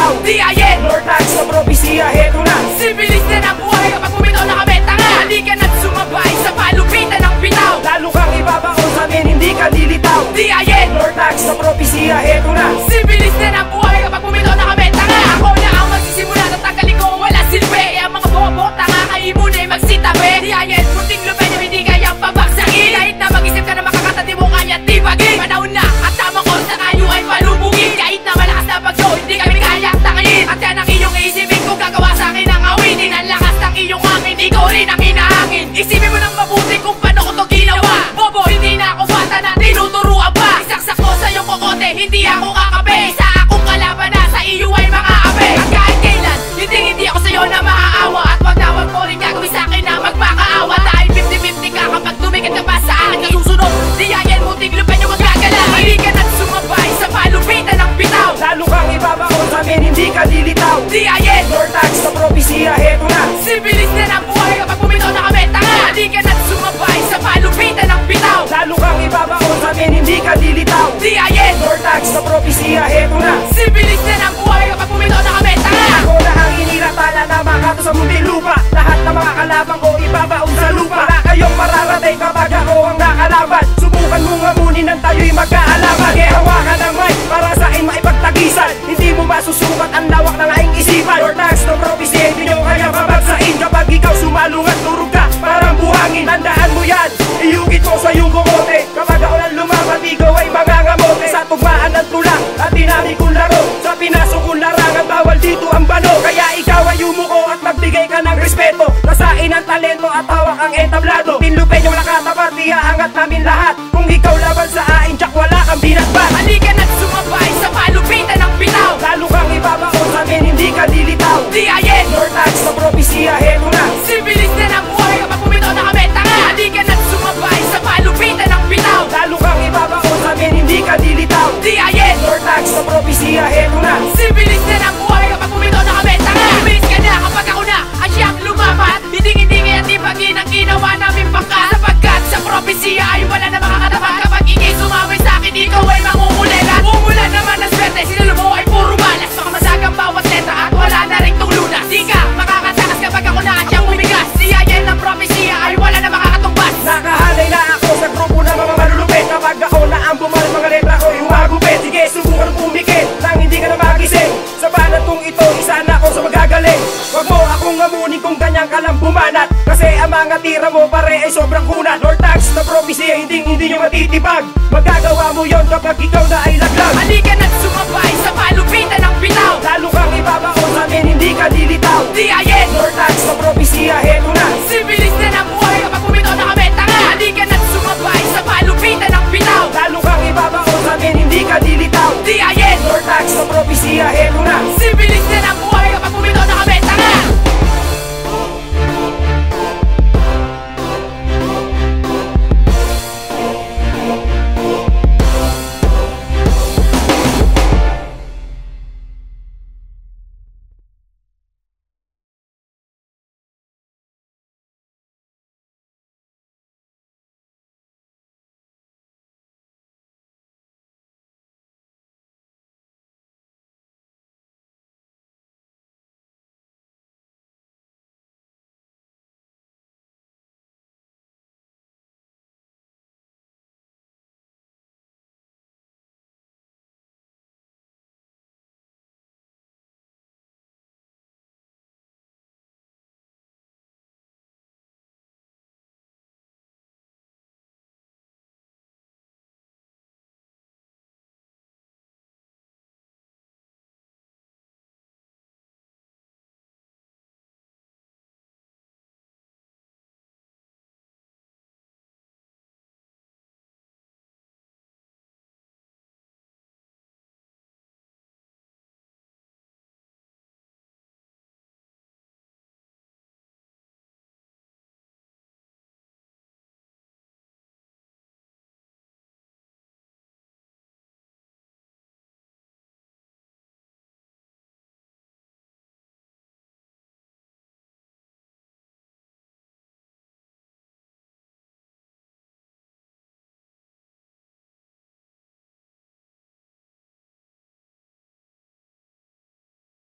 dilitaw. D.I.N. Lord Tax na propesya, heto na. Sibilis na ng buhay kapag bumitaw na kami tanga. Halika na't sumabay sa palupitan ng bitaw. Lalo kang ibabaon sa amin, hindi ka dilitaw. D.I.N. Lord Tax na propesya, heto na. Sibilis na ng buhay kapag bumitaw na kami tanga. Ako na ang magsisimula na tanggalin ko wala silbi. Ang mga bobo tanga kayo muna'y magsitabi. D.I.N. Munting lupa nyo hindi kayang pabagsakin. Kahit na mag-isip ka na makakata di mo kaya tibagin. Panahon na at tamang oras na kayo ay palubugin. Kahit na malakas na bagyo hindi kami kayang tangin. At yan ang iyong isipin kung gagawa sa akin ang awinin. Ang lakas ng iyong hangin, ikaw rin ang hinahangin. Isipin mo ng mabuti kung paano ko to ginawa. Bobo, hindi na ako bata na tinuturuan pa. Isaksak ko sa iyong kokote, hindi ako kakape. Isa akong kalaban na sa iyo ay mga ape. At kahit kailan, hindi ako sa'yo na maaawa. At wag na wag mo rin gagawin sa akin na magmakaawa. Dahil 50-50 ka kapag tumikat ka pa sa akin kasusunod. D.I.N. munting lupa nyo magagala. Halika na't sumabay sa palupitan ng bitaw. Lalo kang ibabaon sa amin, hindi ka dilitaw. D.I.N. Lord Tax na propesya, heto na. Sibilis na ng buhay kapag bumitaw na kami tanga. Halika na't sumabay sa palupitan ng bitaw. Lalo kang ibabaon sa amin, hindi ka dilitaw. D.I.N. Lord Tax na propesya, heto na. Sibilis na ng buhay kapag bumitaw na kami tanga. Ako na ang iniratala na makato sa munting lupa. Lahat ng mga kalabang ko ibabaon sa lupa. Wala kayong mararating kapag ako ang nakalaban. Subukan mo nga munin ng tayo'y magkaalaman. Hawakan ng mic para sa akin maipagtagisan. Hindi mo masusukat ang lawak ng aking isipan. Lord Tax na propesya, hindi nyo kaya mabagsain. Kapag ikaw sumalungat, turog ka parang buhangin. Tandaan mo yan, iyugit ko sa iyong kukote. Kapag ako lang lumaban, ikaw ay mangangamote. Sa tugmaan ng tulang at dinami kong laro. Sa pinasok kong larangan, bawal dito ang bano. Kaya ikaw ay umuko at magbigay ka ng respeto. Nasain ang talento at hawak ang entablado. Tinlupin yung nakatapat, ihaangat namin lahat. Kung ikaw laban sa ain, tsak wala kang binatbat. Halika na't sumabay sa palupitan ng bitaw. Lalo kang ibabaon sa amin, hindi ka dilitaw. D.I.N. Lord Tax na propesya, heto na. Sibilis na ng buhay kapag bumitaw na kami tanga. Halika na't sumabay sa palupitan ng bitaw. Lalo kang ibabaon sa amin, hindi ka dilitaw. D.I.N. Lord Tax na propesya, heto na. Sibilis na ng buhay kapag bumitaw na kami tanga. Bilis ka na kapag ako na ang siyang lumaban. Hindi kaya tibagin ang ginawa namin bangka. Sapagkat sa propesya ay wala na makakatapat. Kapag ikay sumaway sa akin, ikaw ay mangumulela. Mumula naman ang swerte, sinalo mo ay puro balas. Makamasagang bawat letra at wala na rin tong lunas. Di ka makakatakas kapag ako na ang siyang umigas. D.I.N. ng propesya ay wala na makakatumbas. Nakahalay na ako sa grupo ng mga malulupit. Kapag ako na ang bumalas, mga letra ko'y humagupit. Sige, subukan pumikit nang hindi ka na magising. Sa banat kong ito, isa na ako sa magagaling. Wag mo akong ngamunin kung ganyan ka lang bumanat. Kasi ang mga tira mo pare ay sobrang kunat. Lord Tax na propesya, hindi nyo matitibag. Magagawa mo yon kapag ikaw na ay laglag. Halika na't sumabay sa palupitan